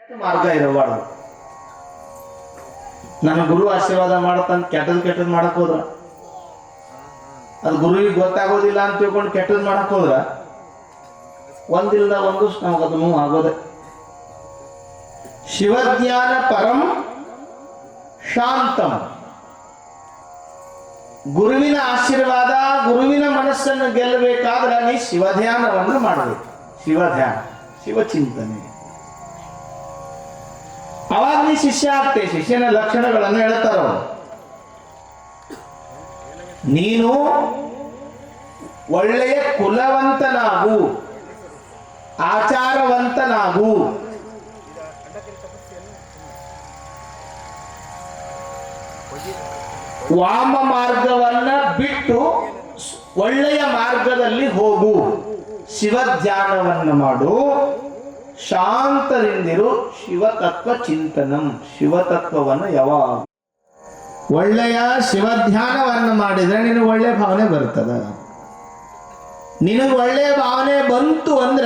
ಮಾರ್ಗ ಇರಬಾರ್ದು. ನನ್ನ ಗುರು ಆಶೀರ್ವಾದ ಮಾಡತಂತ ಕೆಟ್ಟದ್ ಮಾಡಕ್ ಹೋದ್ರ ಅದು ಗುರುವಿಗೆ ಗೊತ್ತಾಗೋದಿಲ್ಲ ಅಂತ ತಿಳ್ಕೊಂಡು ಕೆಟ್ಟದ್ ಮಾಡಕ್ ಹೋದ್ರ ಒಂದಿಲ್ದ ಒಂದು ನಮಗೆ ಅದನ್ನು ಆಗೋದೆ. ಶಿವಜ್ಞಾನ ಪರಂ ಶಾಂತಂ. ಗುರುವಿನ ಆಶೀರ್ವಾದ, ಗುರುವಿನ ಮನಸ್ಸನ್ನು ಗೆಲ್ಲಬೇಕಾದ್ರೆ ನೀ ಶಿವಧ್ಯಾನವನ್ನು ಮಾಡಬೇಕು. ಶಿವಧ್ಯಾನ, ಶಿವಚಿಂತನೆ. ಅವಾಗ ನೀ ಶಿಷ್ಯ ಆಗ್ತೇ. ಶಿಷ್ಯನ ಲಕ್ಷಣಗಳನ್ನು ಹೇಳ್ತಾರ. ನೀನು ಒಳ್ಳೆಯ ಕುಲವಂತನಾಗು, ಆಚಾರವಂತನಾಗು, ವಾಮ ಮಾರ್ಗವನ್ನ ಬಿಟ್ಟು ಒಳ್ಳೆಯ ಮಾರ್ಗದಲ್ಲಿ ಹೋಗು, ಶಿವಧ್ಯಾನವನ್ನು ಮಾಡು, ಶಾಂತರಿಂದಿರು, ಶಿವತತ್ವ ಚಿಂತನಂ. ಶಿವತತ್ವವನ್ನು ಯಾವಾಗ ಒಳ್ಳೆಯ ಶಿವಧ್ಯಾನವನ್ನು ಮಾಡಿದ್ರೆ ನಿನಗೆ ಒಳ್ಳೆಯ ಭಾವನೆ ಬರ್ತದ. ನಿನಗೆ ಒಳ್ಳೆಯ ಭಾವನೆ ಬಂತು ಅಂದ್ರ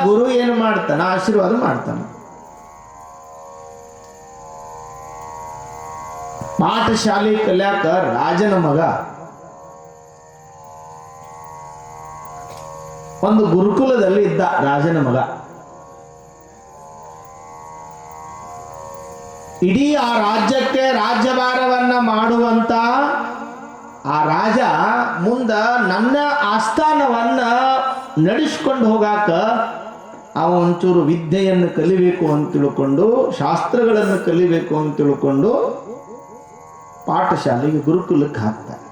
ಗುರು ಏನು ಮಾಡ್ತಾನ? ಆಶೀರ್ವಾದ ಮಾಡ್ತಾನ. ಪಾಠಶಾಲೆ ಕಲ್ಯಾಕ ರಾಜನ ಮಗ ಒಂದು ಗುರುಕುಲದಲ್ಲಿ ಇದ್ದ. ರಾಜನ ಮಗ ಇಡೀ ಆ ರಾಜ್ಯಕ್ಕೆ ರಾಜ್ಯಭಾರವನ್ನ ಮಾಡುವಂತ ಆ ರಾಜ ಮುಂದ ನನ್ನ ಆಸ್ಥಾನವನ್ನ ನಡೆಸ್ಕೊಂಡು ಹೋಗಾಕ ಅವ ಒಂಚೂರು ವಿದ್ಯೆಯನ್ನು ಕಲಿಬೇಕು ಅಂತ ತಿಳ್ಕೊಂಡು, ಶಾಸ್ತ್ರಗಳನ್ನು ಕಲಿಬೇಕು ಅಂತ ತಿಳ್ಕೊಂಡು ಪಾಠಶಾಲೆಗೆ ಗುರುಕುಲಕ್ಕೆ ಹಾಕ್ತಾರೆ.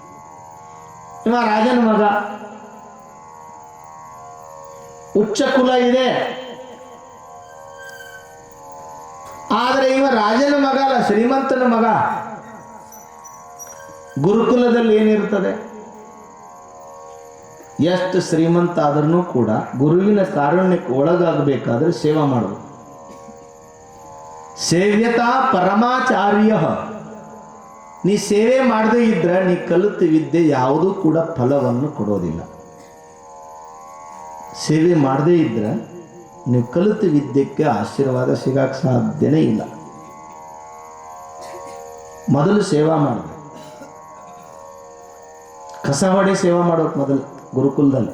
ಇವ ರಾಜನ ಮಗ, ಉಚ್ಚ ಕುಲ ಇದೆ. ಆದರೆ ಇವ ರಾಜನ ಮಗ ಅಲ್ಲ, ಶ್ರೀಮಂತನ ಮಗ. ಗುರುಕುಲದಲ್ಲಿ ಏನಿರ್ತದೆ? ಎಷ್ಟು ಶ್ರೀಮಂತ ಆದ್ರೂ ಕೂಡ ಗುರುವಿನ ಕಾರುಣ್ಯಕ್ಕೆ ಒಳಗಾಗಬೇಕಾದ್ರೆ ಸೇವಾ ಮಾಡಬೇಕು. ಸೇವ್ಯತಾ ಪರಮಾಚಾರ್ಯ. ನೀ ಸೇವೆ ಮಾಡದೇ ಇದ್ರೆ ನೀ ಕಲಿತ ವಿದ್ಯೆ ಯಾವುದೂ ಕೂಡ ಫಲವನ್ನು ಕೊಡೋದಿಲ್ಲ. ಸೇವೆ ಮಾಡದೇ ಇದ್ರೆ ನೀವು ಕಲಿತ ವಿದ್ಯೆಗೆ ಆಶೀರ್ವಾದ ಸಿಗಕ್ಕೆ ಸಾಧ್ಯನೇ ಇಲ್ಲ. ಮೊದಲು ಸೇವಾ ಮಾಡಬೇಕು. ಕಸ ಹೊಡೆ ಸೇವಾ ಮಾಡೋಕೆ ಮೊದಲು ಗುರುಕುಲದಲ್ಲಿ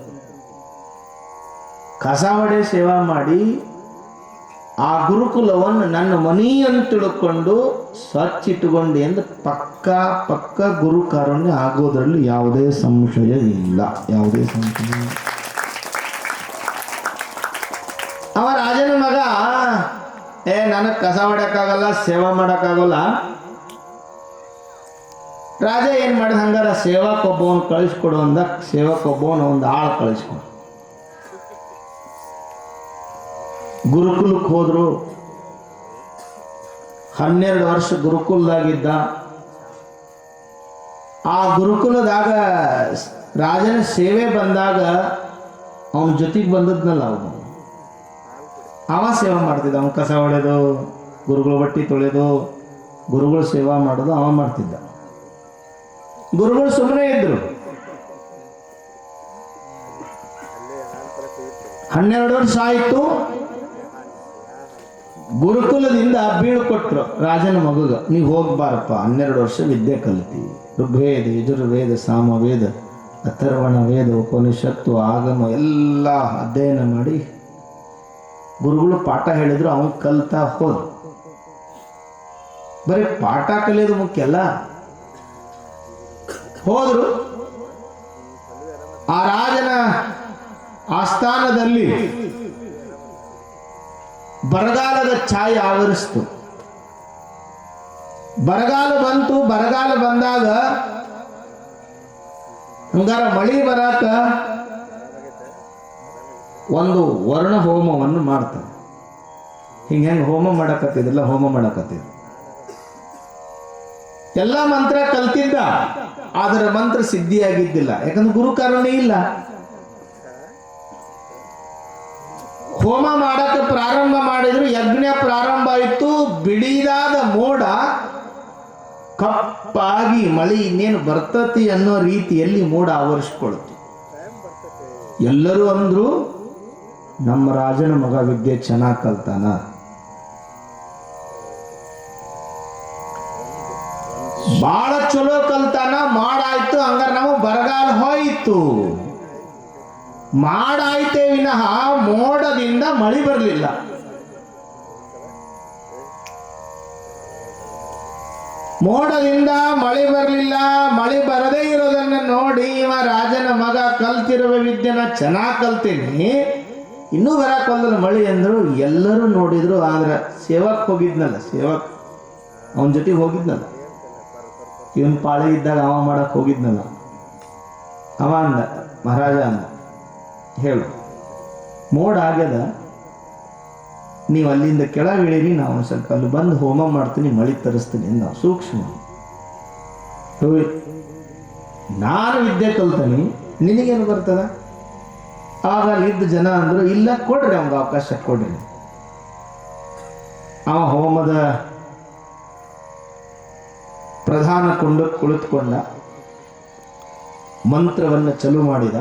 ಕಸ ಹೊಡೆ ಸೇವಾ ಮಾಡಿ ಆ ಗುರುಕುಲವನ್ನು ನನ್ನ ಮನಿ ಅಂತ ತಿಳ್ಕೊಂಡು ಸ್ವಚ್ಛ ಇಟ್ಟುಕೊಂಡು ಎಂದು ಪಕ್ಕ ಗುರು ಕಾರುಣ್ಯ ಆಗೋದ್ರಲ್ಲಿ ಯಾವುದೇ ಸಂಶಯವಿಲ್ಲ. ಯಾವುದೇ ಸಂಶಯ. ಅವ ರಾಜನ ಮಗ ನನಗೆ ಕಸ ಹೊಡ್ಯಕ್ಕಾಗಲ್ಲ, ಸೇವಾ ಮಾಡೋಕ್ಕಾಗಲ್ಲ. ರಾಜ ಏನು ಮಾಡಿದ, ಹಂಗಾರ ಸೇವಾಕ್ಕೊಬ್ಬವನು ಕಳಿಸ್ಕೊಡು ಅಂದ. ಸೇವಾಕ್ಕೊಬ್ಬವನು ಒಂದು ಆಳು ಕಳಿಸ್ಕೊಡು. ಗುರುಕುಲಕ್ಕೆ ಹೋದ್ರು. 12 ವರ್ಷ ಗುರುಕುಲದಾಗಿದ್ದ. ಆ ಗುರುಕುಲದಾಗ ರಾಜನ ಸೇವೆ ಬಂದಾಗ ಅವನ ಜೊತೆಗೆ ಬಂದದ್ನಲ್ಲ, ಅವ ಸೇವಾ ಮಾಡ್ತಿದ್ದ. ಅವನು ಕಸ ಹೊಡೆದು, ಗುರುಗಳು ಬಟ್ಟೆ ತೊಳೆದು, ಗುರುಗಳು ಸೇವಾ ಮಾಡೋದು ಅವ ಮಾಡ್ತಿದ್ದ. ಗುರುಗಳು ಸುಮ್ಮನೆ ಇದ್ರು. 12 ವರ್ಷ ಆಯಿತು. ಗುರುಕುಲದಿಂದ ಬೀಳ್ಕೊಟ್ರು ರಾಜನ ಮಗುಗ, ನೀವು ಹೋಗ್ಬಾರಪ್ಪ, 12 ವರ್ಷ ವಿದ್ಯೆ ಕಲಿತೀವಿ. ಋಗ್ವೇದ, ಯಜುರ್ವೇದ, ಸಾಮವೇದ, ಅಥರ್ವಣ ವೇದ, ಉಪನಿಷತ್ತು, ಆಗಮ ಎಲ್ಲ ಅಧ್ಯಯನ ಮಾಡಿ ಗುರುಗಳು ಪಾಠ ಹೇಳಿದ್ರು. ಅವನು ಕಲಿತಾ ಹೋದ. ಬರೀ ಪಾಠ ಕಲಿಯೋದು ಮುಖ್ಯ ಅಲ್ಲ. ಹೋದ್ರು. ಆ ರಾಜನ ಆಸ್ಥಾನದಲ್ಲಿ ಬರಗಾಲದ ಛಾಯೆ ಆವರಿಸ್ತು. ಬರಗಾಲ ಬಂತು. ಬರಗಾಲ ಬಂದಾಗ ಹಂಗಾರ ಮಳಿ ಬರಾಕ ಒಂದು ವರ್ಣ ಹೋಮವನ್ನು ಮಾಡ್ತಾರೆ. ಹಿಂಗೆ ಹೋಮ ಮಾಡಕತ್ತಿದ್ರಲ್ಲ, ಹೋಮ ಮಾಡಕತ್ತಿದ್ರು. ಎಲ್ಲ ಮಂತ್ರ ಕಲ್ತಿದ್ದ, ಆದರೆ ಮಂತ್ರ ಸಿದ್ಧಿಯಾಗಿದ್ದಿಲ್ಲ. ಯಾಕಂದ್ರೆ ಗುರು ಕಾರುಣ್ಯ ಇಲ್ಲ. ಹೋಮ ಮಾಡಕ್ಕೆ ಪ್ರಾರಂಭ ಮಾಡಿದ್ರು. ಯಜ್ಞ ಪ್ರಾರಂಭ ಆಯಿತು. ಬಿಡಿದಾದ ಮೋಡ ಕಪ್ಪಾಗಿ ಮಳಿ ಇನ್ನೇನು ಬರ್ತತಿ ಅನ್ನೋ ರೀತಿಯಲ್ಲಿ ಮೋಡ ಆವರಿಸ್ಕೊಳ್ತು. ಎಲ್ಲರೂ ಅಂದ್ರು, ನಮ್ಮ ರಾಜನ ಮಗ ವಿದ್ಯೆ ಚೆನ್ನಾಗಿ ಕಲ್ತಾನ. ಬಾಳ ಚಲೋ ಕಲ್ತಾನ, ಮಾಡಾಯ್ತು, ಹಂಗಾರ ನಾವು ಬರಗಾಲ ಹೋಯಿತು. ಮಾಡಾಯ್ತೇ ವಿನಃ ಮೋಡದಿಂದ ಮಳಿ ಬರಲಿಲ್ಲ. ಮೋಡದಿಂದ ಮಳೆ ಬರಲಿಲ್ಲ. ಮಳೆ ಬರದೇ ಇರೋದನ್ನ ನೋಡಿ ಇವ ರಾಜನ ಮಗ ಕಲ್ತಿರುವ ವಿದ್ಯೆನ ಚೆನ್ನಾಗಿ ಕಲ್ತೀನಿ, ಇನ್ನೂ ಬರಕೊಲ್ಲದ ಮಳಿ ಅಂದ್ರು. ಎಲ್ಲರೂ ನೋಡಿದ್ರು. ಆದ್ರೆ ಸೇವಕ್ ಹೋಗಿದ್ನಲ್ಲ, ಸೇವಕ್ ಅವನ ಜೊತೆಗೆ ಹೋಗಿದ್ನಲ್ಲ, ಇವನ್ ಪಾಳೆ ಇದ್ದಾಗ ಅವ ಮಾಡಕ್ ಹೋಗಿದ್ನಲ್ಲ, ಅವ ಅಂದ, ಮಹಾರಾಜ ಅಂದ, ಹೇಳು ಮೋಡ ಆಗ್ಯದ, ನೀವು ಅಲ್ಲಿಂದ ಕೆಳಗಿಳೀರಿ, ನಾವು ಸ್ವಲ್ಪ ಅಲ್ಲಿ ಬಂದು ಹೋಮ ಮಾಡ್ತೀನಿ, ಮಳಿ ತರಿಸ್ತೀನಿ ಅಂದ. ಸೂಕ್ಷ್ಮ. ನಾನು ವಿದ್ಯೆ ಕಲ್ತೀನಿ, ನಿನಗೇನು ಬರ್ತದ? ಆಗ ಅಲ್ಲಿದ್ದ ಜನ ಅಂದ್ರು, ಇಲ್ಲ ಕೊಡ್ರಿ ಅವಂಗ ಅವಕಾಶ ಕೊಡ್ರಿ. ಅವ ಹೋಮದ ಪ್ರಧಾನ ಕುಳಿತುಕೊಂಡ, ಮಂತ್ರವನ್ನು ಚಾಲು ಮಾಡಿದ.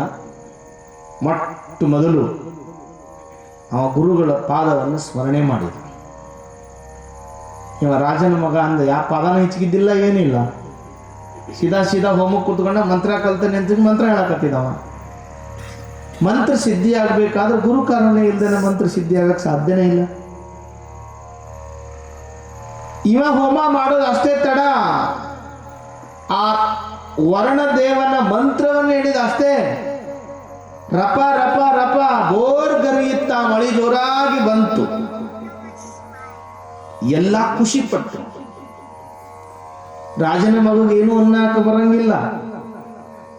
ಮೊಟ್ಟ ಮೊದಲು ಅವ ಗುರುಗಳ ಪಾದವನ್ನು ಸ್ಮರಣೆ ಮಾಡಿದ. ಇವ ರಾಜನ ಮಗ ಅಂದ, ಯಾವ ಪಾದನ ಹೆಚ್ಚಿಗಿದ್ದಿಲ್ಲ, ಏನಿಲ್ಲ, ಸೀದಾ ಹೋಮಕ್ಕೆ ಕೂತ್ಕೊಂಡ ಮಂತ್ರ ಕಲ್ತಾನೆ ಅಂತ ಮಂತ್ರ ಹೇಳಕತ್ತಿದವ. ಮಂತ್ರ ಸಿದ್ಧಿ ಆಗ್ಬೇಕಾದ್ರೆ ಗುರು ಕಾರಣ ಇಲ್ದೇನೆ ಮಂತ್ರ ಸಿದ್ಧಿ ಆಗಕ್ಕೆ ಸಾಧ್ಯನೇ ಇಲ್ಲ. ಇವ ಹೋಮ ಮಾಡೋದು ಅಷ್ಟೇ ತಡ, ಆ ವರ್ಣದೇವನ ಮಂತ್ರವನ್ನು ಹೇಳಿದ ಅಷ್ಟೇ. ರಪ ರಪ ರಪ ಬೋರ್ ಗರಿಯುತ್ತಾ ಮಳಿ ಜೋರಾಗಿ ಬಂತು. ಎಲ್ಲ ಖುಷಿ ಪಟ್ಟು. ರಾಜನ ಮಗಗೆ ಏನು ಅನ್ನಕ ಬರಂಗಿಲ್ಲ.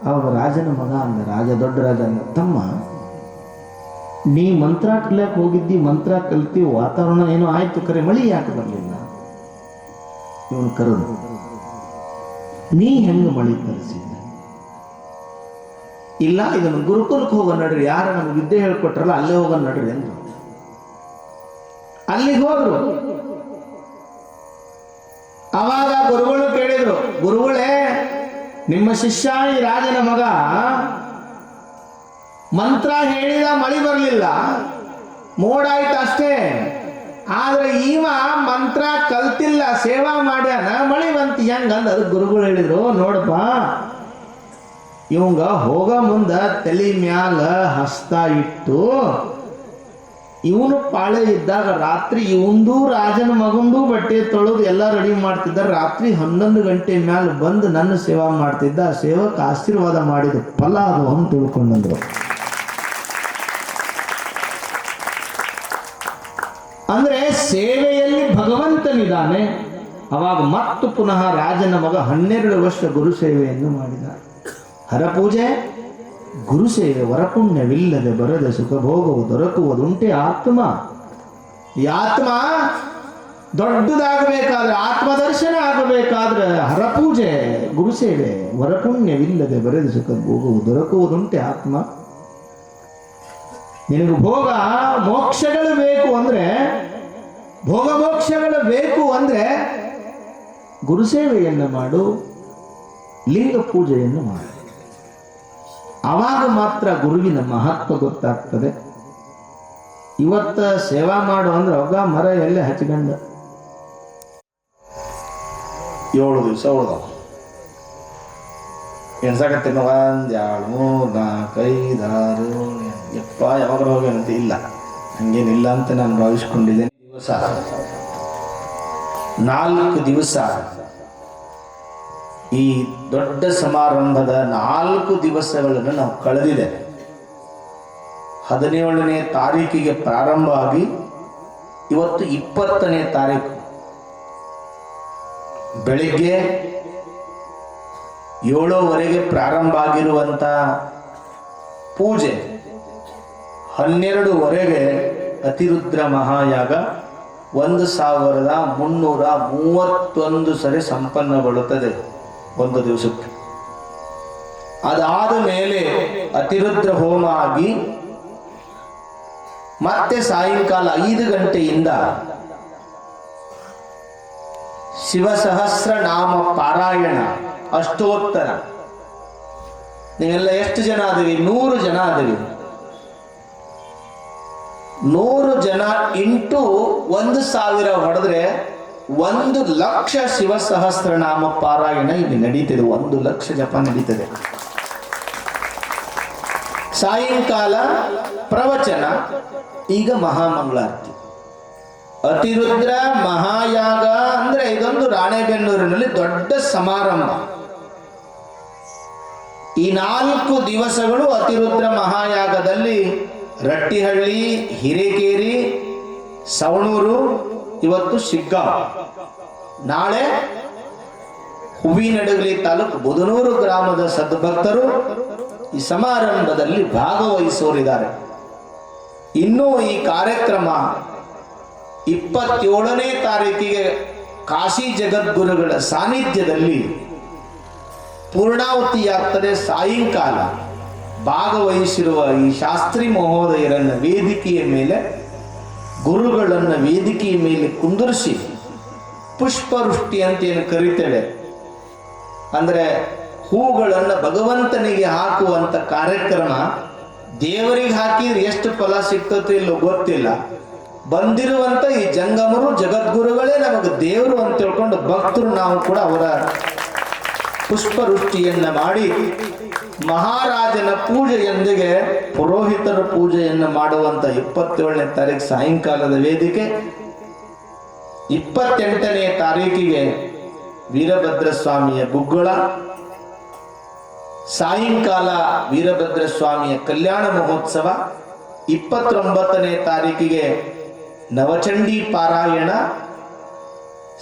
ಅವಾಗ ರಾಜನ ಮಗ ಅಂದ, ರಾಜ ದೊಡ್ಡ ರಾಜ ಅಂದ, ತಮ್ಮ ನೀ ಮಂತ್ರ ಕಲಿಯಕ್ಕೆ ಹೋಗಿದ್ದಿ, ಮಂತ್ರ ಕಲ್ತಿ, ವಾತಾವರಣ ಏನೋ ಆಯ್ತು, ಕರೆ ಮಳಿ ಯಾಕೆ ಬರಲಿಲ್ಲ? ಇವನು ಕರೆದು, ನೀ ಹೆಂಗ ಮಳಿ ತರಿಸಿದ್ದ? ಇಲ್ಲ, ಇದನ್ನು ಗುರುಕುಲಕ್ಕೆ ಹೋಗೋ ನಡ್ರಿ, ಯಾರ ನಮ್ಗೆ ವಿದ್ಯೆ ಹೇಳ್ಕೊಟ್ರಲ್ಲ ಅಲ್ಲೇ ಹೋಗೋ ನಡ್ರಿ ಅಂದ್ರು. ಅಲ್ಲಿಗೆ ಹೋದ್ರು. ಅವಾಗ ಗುರುಗಳು ಕೇಳಿದ್ರು, ಗುರುಗಳೇ, ನಿಮ್ಮ ಶಿಷ್ಯ ಈ ರಾಜನ ಮಗ ಮಂತ್ರ ಹೇಳಿದ, ಮಳಿ ಬರಲಿಲ್ಲ, ಮೋಡಾಯ್ತು ಅಷ್ಟೇ. ಆದ್ರೆ ಈವ ಮಂತ್ರ ಕಲ್ತಿಲ್ಲ, ಸೇವಾ ಮಾಡ್ಯಾನ, ಮಳಿ ಬಂತು ಹೆಂಗಂದ. ಅದಕ್ಕೆ ಗುರುಗಳು ಹೇಳಿದ್ರು, ನೋಡಪ್ಪ, ಇವಂಗ ಹೋಗ ಮುಂದ ತಲೆ ಮ್ಯಾಲ ಹಸ್ತ ಇಟ್ಟು, ಇವನು ಪಾಳೆ ಇದ್ದಾಗ ರಾತ್ರಿ ಇವಂದು ರಾಜನ ಮಗಂದು ಬಟ್ಟೆ ತೊಳೆದು ಎಲ್ಲ ರೆಡಿ ಮಾಡ್ತಿದ್ದ. ರಾತ್ರಿ 11 ಗಂಟೆ ಮ್ಯಾಲ ಬಂದು ನನ್ನ ಸೇವಾ ಮಾಡ್ತಿದ್ದ. ಸೇವಕ ಆಶೀರ್ವಾದ ಮಾಡಿದ ಫಲ ಅದು ಅಂತ ತಿಳ್ಕೊಂಡ್ರು. ಅಂದ್ರೆ ಸೇವೆಯಲ್ಲಿ ಭಗವಂತನಿದ್ದಾನೆ. ಅವಾಗ ಮತ್ತು ಪುನಃ ರಾಜನ ಮಗ 12 ವರ್ಷ ಗುರು ಸೇವೆಯನ್ನು ಮಾಡಿದ. ಹರಪೂಜೆ, ಗುರು ಸೇವೆ, ವರಪುಣ್ಯವಿಲ್ಲದೆ ಬರದ ಸುಖ ಭೋಗವು ದೊರಕುವುದುಂಟೆ ಆತ್ಮ. ಈ ಆತ್ಮ ದೊಡ್ಡದಾಗಬೇಕಾದ್ರೆ, ಆತ್ಮದರ್ಶನ ಆಗಬೇಕಾದ್ರೆ ಹರಪೂಜೆ, ಗುರು ಸೇವೆ, ವರಪುಣ್ಯವಿಲ್ಲದೆ ಬರದ ಸುಖ ಭೋಗವು ದೊರಕುವುದುಂಟೆ ಆತ್ಮ. ನಿನಗೆ ಭೋಗ ಮೋಕ್ಷಗಳು ಬೇಕು ಅಂದ್ರೆ, ಭೋಗ ಮೋಕ್ಷಗಳು ಬೇಕು ಅಂದ್ರೆ ಗುರು ಸೇವೆಯನ್ನು ಮಾಡು, ಲಿಂಗ ಪೂಜೆಯನ್ನು ಮಾಡು. ಆವಾಗ ಮಾತ್ರ ಗುರುವಿನ ಮಹತ್ವ ಗೊತ್ತಾಗ್ತದೆ. ಇವತ್ತ ಸೇವಾ ಮಾಡು ಅಂದ್ರೆ ಅವಾಗ ಮರ ಎಲ್ಲೇ ಹಚ್ಚಿಕೊಂಡ 7 ದಿವಸ ಉಳ್ದವ. ಎಣ್ಸಾಕತ್ತೇನ 1 2 3 4 5 6 ಯಪ್ಪ ಯಾವಾಗ ಹೋಗ್ಯಾನಂತ ಇಲ್ಲ, ಹಂಗೇನಿಲ್ಲ ಅಂತ ನಾನು ಭಾವಿಸ್ಕೊಂಡಿದ್ದೇನೆ. ದಿವಸ 4 ದಿವಸ ಈ ದೊಡ್ಡ ಸಮಾರಂಭದ 4 ದಿವಸಗಳನ್ನು ನಾವು ಕಳೆದಿದೆ. 17ನೇ ತಾರೀಕಿಗೆ ಪ್ರಾರಂಭ ಆಗಿ ಇವತ್ತು 20ನೇ ತಾರೀಕು ಬೆಳಿಗ್ಗೆ 7:00 ಪ್ರಾರಂಭ ಆಗಿರುವಂತ ಪೂಜೆ 12:00 ಅತಿರುದ್ರ ಮಹಾಯಾಗ 1331 ಸರಿ ಸಂಪನ್ನಗೊಳ್ಳುತ್ತದೆ ಒಂದು ದಿವಸಕ್ಕೆ. ಅದಾದ ಮೇಲೆ ಅತಿರುದ್ರ ಹೋಮ ಆಗಿ ಮತ್ತೆ ಸಾಯಂಕಾಲ 5 ಗಂಟೆಯಿಂದ ಶಿವಸಹಸ್ರ ನಾಮ ಪಾರಾಯಣ ಅಷ್ಟೋತ್ತರ. ನೀವೆಲ್ಲ ಎಷ್ಟು ಜನ ಆದಿವಿ? 100 ಜನ ಆದಿವಿ. 100 ಜನ ಇಂಟು 1000 ಹೊಡೆದ್ರೆ 1,00,000 ಶಿವಸಹಸ್ರನಾಮ ಪಾರಾಯಣ ಇಲ್ಲಿ ನಡೀತಿದೆ. 1,00,000 ಜಪ ನಡೀತದೆ. ಸಾಯಂಕಾಲ ಪ್ರವಚನ, ಈಗ ಮಹಾಮಂಗಳಾರತಿ. ಅತಿರುದ್ರ ಮಹಾಯಾಗ ಅಂದ್ರೆ ಇದೊಂದು ರಾಣೆಬೆನ್ನೂರಿನಲ್ಲಿ ದೊಡ್ಡ ಸಮಾರಂಭ. ಈ 4 ದಿವಸಗಳು ಅತಿರುದ್ರ ಮಹಾಯಾಗದಲ್ಲಿ ರಟ್ಟಿಹಳ್ಳಿ, ಹಿರೇಕೇರಿ, ಸವಣೂರು, ಇವತ್ತು ಶಿಗ್ಗಾಂವ್, ನಾಳೆ ಹೂವಿನಡಗಲಿ ತಾಲೂಕು ಬುದನೂರು ಗ್ರಾಮದ ಸದ್ಭಕ್ತರು ಈ ಸಮಾರಂಭದಲ್ಲಿ ಭಾಗವಹಿಸೋರಿದ್ದಾರೆ. ಇನ್ನೂ ಈ ಕಾರ್ಯಕ್ರಮ 27ನೇ ತಾರೀಕಿಗೆ ಕಾಶಿ ಜಗದ್ಗುರುಗಳ ಸಾನ್ನಿಧ್ಯದಲ್ಲಿ ಪೂರ್ಣಾಹುತಿಯಾಗ್ತದೆ. ಸಾಯಂಕಾಲ ಭಾಗವಹಿಸಿರುವ ಈ ಶಾಸ್ತ್ರಿ ಮಹೋದಯರನ್ನ ವೇದಿಕೆಯ ಮೇಲೆ, ಗುರುಗಳನ್ನು ವೇದಿಕೆಯ ಮೇಲೆ ಕುಂದಿರಿಸಿ ಪುಷ್ಪವೃಷ್ಟಿ ಅಂತ ಏನು ಕರಿತೇವೆ, ಅಂದರೆ ಹೂಗಳನ್ನು ಭಗವಂತನಿಗೆ ಹಾಕುವಂತ ಕಾರ್ಯಕ್ರಮ. ದೇವರಿಗೆ ಹಾಕಿದ್ರೆ ಎಷ್ಟು ಫಲ ಸಿಗ್ತದೆ ಇಲ್ಲೋ ಗೊತ್ತಿಲ್ಲ. ಬಂದಿರುವಂತ ಈ ಜಂಗಮರು ಜಗದ್ಗುರುಗಳೇ ನಮಗೆ ದೇವರು ಅಂತ ತಿಳ್ಕೊಂಡು ಭಕ್ತರು ನಾವು ಕೂಡ ಅವರ ಪುಷ್ಪವೃಷ್ಟಿಯನ್ನ ಮಾಡಿ ಮಹಾರಾಜನ ಪೂಜೆಯೊಂದಿಗೆ ಪುರೋಹಿತರ ಪೂಜೆಯನ್ನು ಮಾಡುವಂತ 27ನೇ ತಾರೀಕು ಸಾಯಂಕಾಲದ ವೇದಿಕೆ. 28ನೇ ತಾರೀಕಿಗೆ ವೀರಭದ್ರ ಸ್ವಾಮಿಯ ಗುಗ್ಗಳ, ಸಾಯಂಕಾಲ ವೀರಭದ್ರ ಸ್ವಾಮಿಯ ಕಲ್ಯಾಣ ಮಹೋತ್ಸವ. 29ನೇ ತಾರೀಕಿಗೆ ನವಚಂಡಿ ಪಾರಾಯಣ,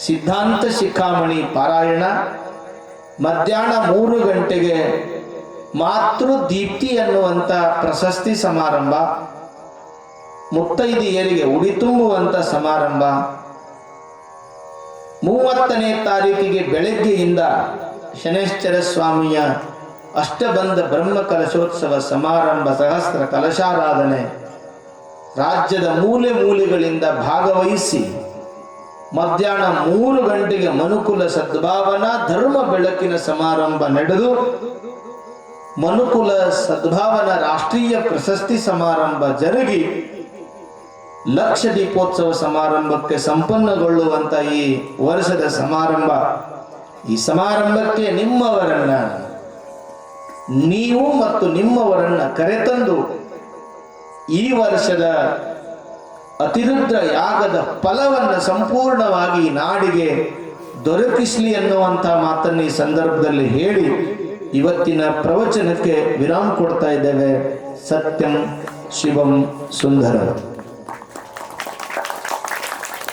ಸಿದ್ಧಾಂತ ಶಿಖಾಮಣಿ ಪಾರಾಯಣ. ಮಧ್ಯಾಹ್ನ 3 ಗಂಟೆಗೆ ಮಾತೃ ದೀಪ್ತಿ ಅನ್ನುವಂಥ ಪ್ರಶಸ್ತಿ ಸಮಾರಂಭ, ಮುತ್ತೈದೆಯರಿಗೆ ಉಡಿ ತುಂಬುವಂಥ ಸಮಾರಂಭ. 30ನೇ ತಾರೀಕಿಗೆ ಬೆಳಗ್ಗೆಯಿಂದ ಶನೇಶ್ವರ ಸ್ವಾಮಿಯ ಅಷ್ಟಬಂಧ ಬ್ರಹ್ಮ ಕಲಶೋತ್ಸವ ಸಮಾರಂಭ, ಸಹಸ್ರ ಕಲಶಾರಾಧನೆ. ರಾಜ್ಯದ ಮೂಲೆ ಮೂಲೆಗಳಿಂದ ಭಾಗವಹಿಸಿ ಮಧ್ಯಾಹ್ನ 3 ಗಂಟೆಗೆ ಮನುಕುಲ ಸದ್ಭಾವನಾ ಧರ್ಮ ಬೆಳಕಿನ ಸಮಾರಂಭ ನಡೆದು ಮನುಕುಲ ಸದ್ಭಾವನಾ ರಾಷ್ಟ್ರೀಯ ಪ್ರಶಸ್ತಿ ಸಮಾರಂಭ ಜರುಗಿ ಲಕ್ಷ ದೀಪೋತ್ಸವ ಸಮಾರಂಭಕ್ಕೆ ಸಂಪನ್ನಗೊಳ್ಳುವಂತ ಈ ವರ್ಷದ ಸಮಾರಂಭ. ಈ ಸಮಾರಂಭಕ್ಕೆ ನಿಮ್ಮವರನ್ನ, ನೀವು ಮತ್ತು ನಿಮ್ಮವರನ್ನ ಕರೆತಂದು ಈ ವರ್ಷದ ಅತಿರುದ್ರ ಯಾಗದ ಫಲವನ್ನು ಸಂಪೂರ್ಣವಾಗಿ ನಾಡಿಗೆ ದೊರಕಿಸಲಿ ಅನ್ನುವಂಥ ಮಾತನ್ನು ಈ ಸಂದರ್ಭದಲ್ಲಿ ಹೇಳಿ ಇವತ್ತಿನ ಪ್ರವಚನಕ್ಕೆ ವಿರಾಮ ಕೊಡ್ತಾ ಇದ್ದೇವೆ. ಸತ್ಯಂ ಶಿವಂ ಸುಂದರಂ.